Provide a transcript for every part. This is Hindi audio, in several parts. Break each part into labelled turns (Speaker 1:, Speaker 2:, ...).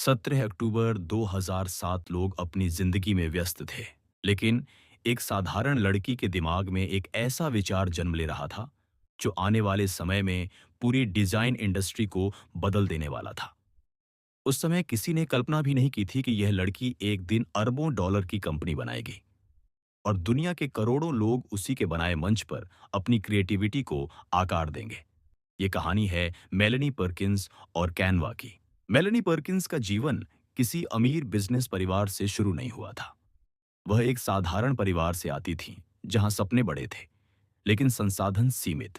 Speaker 1: 17 अक्टूबर 2007 लोग अपनी जिंदगी में व्यस्त थे, लेकिन एक साधारण लड़की के दिमाग में एक ऐसा विचार जन्म ले रहा था जो आने वाले समय में पूरी डिजाइन इंडस्ट्री को बदल देने वाला था। उस समय किसी ने कल्पना भी नहीं की थी कि यह लड़की एक दिन अरबों डॉलर की कंपनी बनाएगी और दुनिया के करोड़ों लोग उसी के बनाए मंच पर अपनी क्रिएटिविटी को आकार देंगे। ये कहानी है मेलेनी पर्किंस और कैनवा की। मेलेनी पर्किंस का जीवन किसी अमीर बिजनेस परिवार से शुरू नहीं हुआ था। वह एक साधारण परिवार से आती थीं, जहां सपने बड़े थे, लेकिन संसाधन सीमित।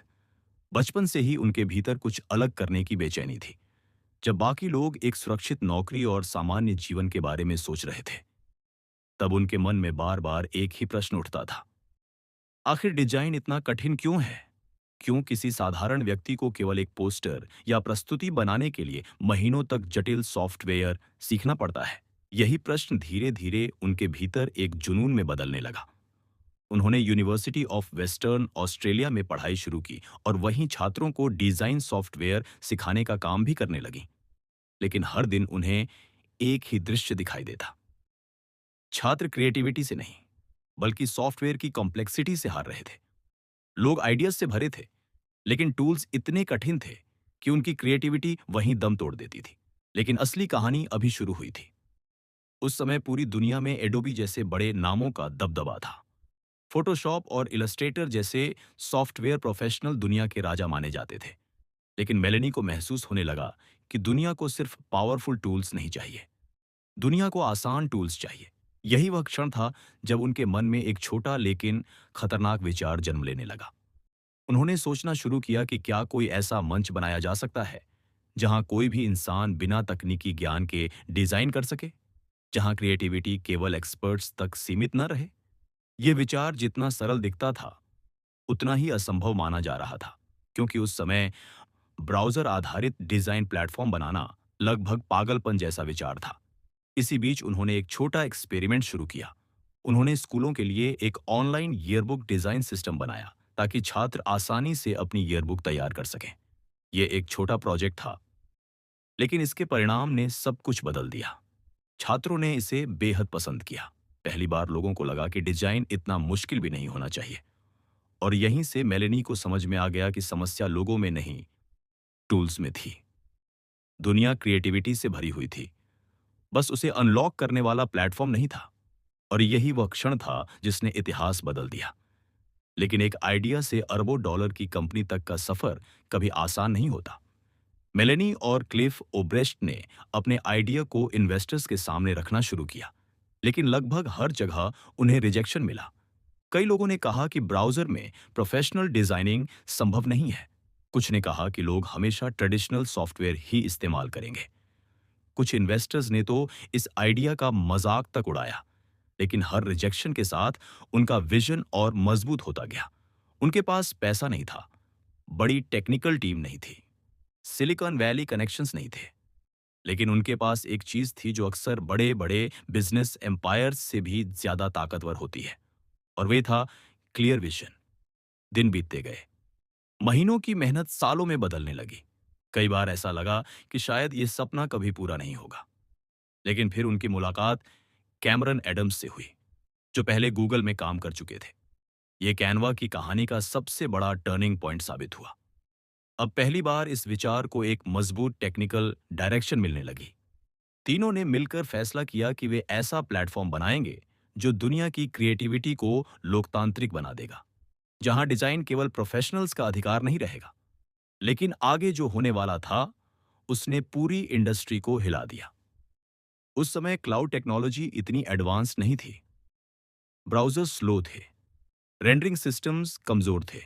Speaker 1: बचपन से ही उनके भीतर कुछ अलग करने की बेचैनी थी। जब बाकी लोग एक सुरक्षित नौकरी और सामान्य जीवन के बारे में सोच रहे थे, तब उनके मन में बार-बार एक ही प्रश्न उठता था। आखिर डिजाइन इतना कठिन क्यों है? क्यों किसी साधारण व्यक्ति को केवल एक पोस्टर या प्रस्तुति बनाने के लिए महीनों तक जटिल सॉफ्टवेयर सीखना पड़ता है? यही प्रश्न धीरे-धीरे उनके भीतर एक जुनून में बदलने लगा। उन्होंने यूनिवर्सिटी ऑफ वेस्टर्न ऑस्ट्रेलिया में पढ़ाई शुरू की और वहीं छात्रों को डिजाइन सॉफ्टवेयर सिखाने का काम भी करने लगी। लेकिन हर दिन उन्हें एक ही दृश्य दिखाई देता। छात्र क्रिएटिविटी से नहीं, बल्कि सॉफ्टवेयर की कॉम्प्लेक्सिटी से हार रहे थे। लोग आइडियाज से भरे थे, लेकिन टूल्स इतने कठिन थे कि उनकी क्रिएटिविटी वहीं दम तोड़ देती थी। लेकिन असली कहानी अभी शुरू हुई थी। उस समय पूरी दुनिया में एडोबी जैसे बड़े नामों का दबदबा था। फोटोशॉप और इलस्ट्रेटर जैसे सॉफ्टवेयर प्रोफेशनल दुनिया के राजा माने जाते थे। लेकिन मेलेनी को महसूस होने लगा कि दुनिया को सिर्फ पावरफुल टूल्स नहीं चाहिए, दुनिया को आसान टूल्स चाहिए। यही वह क्षण था जब उनके मन में एक छोटा लेकिन खतरनाक विचार जन्म लेने लगा। उन्होंने सोचना शुरू किया कि क्या कोई ऐसा मंच बनाया जा सकता है जहां कोई भी इंसान बिना तकनीकी ज्ञान के डिजाइन कर सके, जहां क्रिएटिविटी केवल एक्सपर्ट्स तक सीमित न रहे। यह विचार जितना सरल दिखता था, उतना ही असंभव माना जा रहा था, क्योंकि उस समय ब्राउज़र आधारित डिज़ाइन प्लेटफ़ॉर्म बनाना लगभग पागलपन जैसा विचार था। इसी बीच उन्होंने एक छोटा एक्सपेरिमेंट शुरू किया। उन्होंने स्कूलों के लिए एक ऑनलाइन ईयरबुक डिज़ाइन सिस्टम बनाया, ताकि छात्र आसानी से अपनी ईयरबुक तैयार कर सकें। ये एक छोटा प्रोजेक्ट था, लेकिन इसके परिणाम ने सब कुछ बदल दिया। छात्रों ने इसे बेहद पसंद किया। पहली बार लोगों को लगा कि डिज़ाइन इतना मुश्किल भी नहीं होना चाहिए। और यहीं से मेलेनी को समझ में आ गया कि समस्या लोगों में नहीं, टूल्स में थी। दुनिया क्रिएटिविटी से भरी हुई थी, बस उसे अनलॉक करने वाला प्लेटफॉर्म नहीं था। और यही वह क्षण था जिसने इतिहास बदल दिया। लेकिन एक आइडिया से अरबों डॉलर की कंपनी तक का सफर कभी आसान नहीं होता। मेलेनी और क्लिफ ओब्रेस्ट ने अपने आइडिया को इन्वेस्टर्स के सामने रखना शुरू किया, लेकिन लगभग हर जगह उन्हें रिजेक्शन मिला। कई लोगों ने कहा कि ब्राउज़र में प्रोफेशनल डिज़ाइनिंग संभव नहीं है। कुछ ने कहा कि लोग हमेशा ट्रेडिशनल सॉफ्टवेयर ही इस्तेमाल करेंगे। कुछ इन्वेस्टर्स ने तो इस आइडिया का मजाक तक उड़ाया। लेकिन हर रिजेक्शन के साथ उनका विजन और मजबूत होता गया। उनके पास पैसा नहीं था, बड़ी टेक्निकल टीम नहीं थी, सिलिकॉन वैली कनेक्शंस नहीं थे, लेकिन उनके पास एक चीज थी जो अक्सर बड़े-बड़े बिजनेस एम्पायर्स से भी ज्यादा ताकतवर होती है, और वे था क्लियर विजन। दिन बीतते गए, महीनों की मेहनत सालों में बदलने लगी। कई बार ऐसा लगा कि शायद ये सपना कभी पूरा नहीं होगा। लेकिन फिर उनकी मुलाकात कैमरन एडम्स से हुई, जो पहले गूगल में काम कर चुके थे। ये कैनवा की कहानी का सबसे बड़ा टर्निंग पॉइंट साबित हुआ। अब पहली बार इस विचार को एक मजबूत टेक्निकल डायरेक्शन मिलने लगी। तीनों ने मिलकर फैसला किया कि वे ऐसा प्लेटफॉर्म बनाएंगे जो दुनिया की क्रिएटिविटी को लोकतांत्रिक बना देगा, जहां डिजाइन केवल प्रोफेशनल्स का अधिकार नहीं रहेगा। लेकिन आगे जो होने वाला था, उसने पूरी इंडस्ट्री को हिला दिया। उस समय क्लाउड टेक्नोलॉजी इतनी एडवांस नहीं थी, ब्राउज़र्स स्लो थे, रेंडरिंग सिस्टम्स कमजोर थे,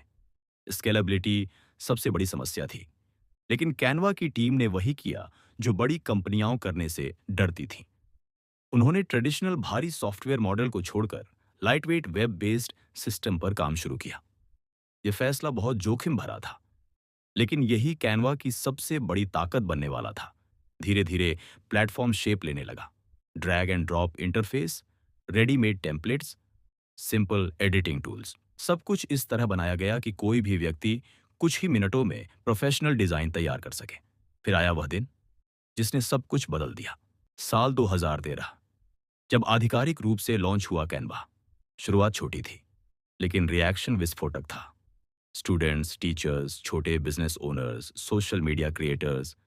Speaker 1: स्केलेबिलिटी सबसे बड़ी समस्या थी। लेकिन कैनवा की टीम ने वही किया जो बड़ी कंपनियां करने से डरती थीं। उन्होंने ट्रेडिशनल भारी सॉफ्टवेयर मॉडल को छोड़कर लाइटवेट वेब बेस्ड सिस्टम पर काम शुरू किया। यह फैसला बहुत जोखिम भरा था, लेकिन यही कैनवा की सबसे बड़ी ताकत बनने वाला था। धीरे धीरे प्लेटफॉर्म शेप लेने लगा। Drag and drop interface, readymade templates, simple editing tools, सब कुछ इस तरह बनाया गया कि कोई भी व्यक्ति कुछ ही मिनटों में प्रोफेशनल डिजाइन तैयार कर सके। फिर आया वह दिन जिसने सब कुछ बदल दिया। साल 2013 जब आधिकारिक रूप से लॉन्च हुआ कैनवा, शुरुआत छोटी थी, लेकिन रिएक्शन विस्फोटक था। स्टूडेंट्स, टीचर्स, छोटे business owners, social media creators,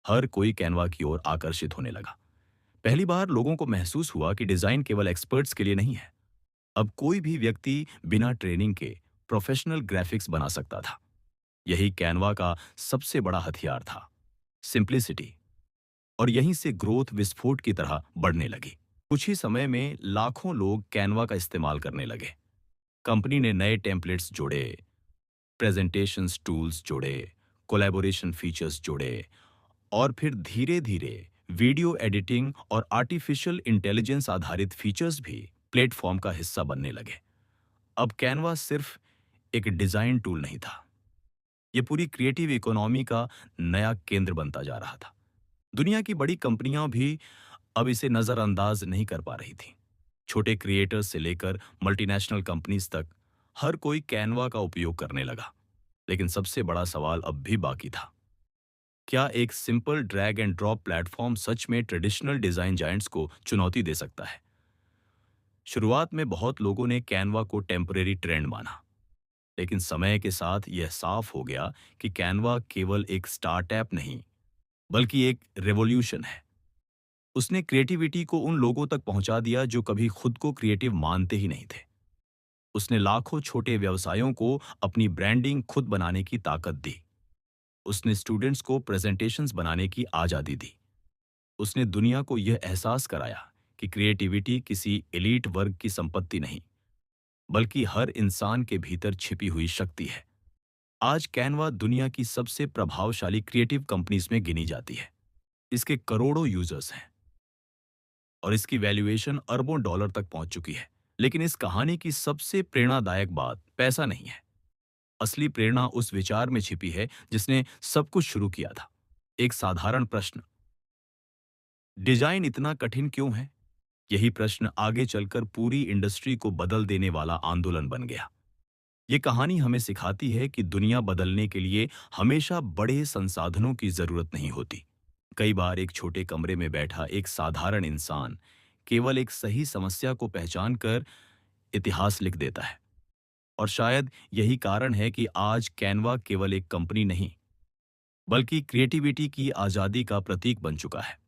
Speaker 1: हर कोई कैनवा की ओर आकर्षित होने लगा। पहली बार लोगों को महसूस हुआ कि डिजाइन केवल एक्सपर्ट्स के लिए नहीं है। अब कोई भी व्यक्ति बिना ट्रेनिंग के प्रोफेशनल ग्राफिक्स बना सकता था। यही कैनवा का सबसे बड़ा हथियार था, सिंप्लिसिटी। और यहीं से ग्रोथ विस्फोट की तरह बढ़ने लगी। कुछ ही समय में लाखों लोग कैनवा का इस्तेमाल करने लगे। कंपनी ने नए टेम्पलेट्स जोड़े, प्रेजेंटेशंस टूल्स जोड़े, कोलैबोरेशन फीचर्स जोड़े और फिर धीरे-धीरे वीडियो एडिटिंग और आर्टिफिशियल इंटेलिजेंस आधारित फीचर्स भी प्लेटफॉर्म का हिस्सा बनने लगे। अब कैनवा सिर्फ एक डिजाइन टूल नहीं था, ये पूरी क्रिएटिव इकोनॉमी का नया केंद्र बनता जा रहा था। दुनिया की बड़ी कंपनियां भी अब इसे नजरअंदाज नहीं कर पा रही थीं। छोटे क्रिएटर्स से लेकर मल्टीनेशनल कंपनीज तक हर कोई कैनवा का उपयोग करने लगा। लेकिन सबसे बड़ा सवाल अब भी बाकी था। क्या एक simple drag and drop platform सच में ट्रेडिशनल डिजाइन जायंट्स को चुनौती दे सकता है? शुरुआत में बहुत लोगों ने कैनवा को टेम्परेरी ट्रेंड माना, लेकिन समय के साथ यह साफ हो गया कि कैनवा केवल एक स्टार्टअप नहीं, बल्कि एक रेवोल्यूशन है। उसने क्रिएटिविटी को उन लोगों तक पहुंचा दिया जो कभी खुद को क्रिएटिव मानते ही नहीं थे। उसने लाखों छोटे व्यवसायों को अपनी ब्रांडिंग खुद बनाने की ताकत दी। उसने स्टूडेंट्स को प्रेजेंटेशंस बनाने की आज़ादी दी। उसने दुनिया को यह एहसास कराया कि क्रिएटिविटी किसी एलीट वर्ग की संपत्ति नहीं, बल्कि हर इंसान के भीतर छिपी हुई शक्ति है। आज कैनवा दुनिया की सबसे प्रभावशाली क्रिएटिव कंपनीज में गिनी जाती है। इसके करोड़ों यूजर्स हैं और इसकी वैल्यूएशन अरबों डॉलर तक पहुंच चुकी है। लेकिन इस कहानी की सबसे प्रेरणादायक बात पैसा नहीं है। असली प्रेरणा उस विचार में छिपी है जिसने सब कुछ शुरू किया था। एक साधारण प्रश्न, डिजाइन इतना कठिन क्यों है? यही प्रश्न आगे चलकर पूरी इंडस्ट्री को बदल देने वाला आंदोलन बन गया। ये कहानी हमें सिखाती है कि दुनिया बदलने के लिए हमेशा बड़े संसाधनों की जरूरत नहीं होती। कई बार एक छोटे कमरे में बैठा एक साधारण इंसान केवल एक सही समस्या को पहचान कर इतिहास लिख देता है। और शायद यही कारण है कि आज कैनवा केवल एक कंपनी नहीं, बल्कि क्रिएटिविटी की आजादी का प्रतीक बन चुका है।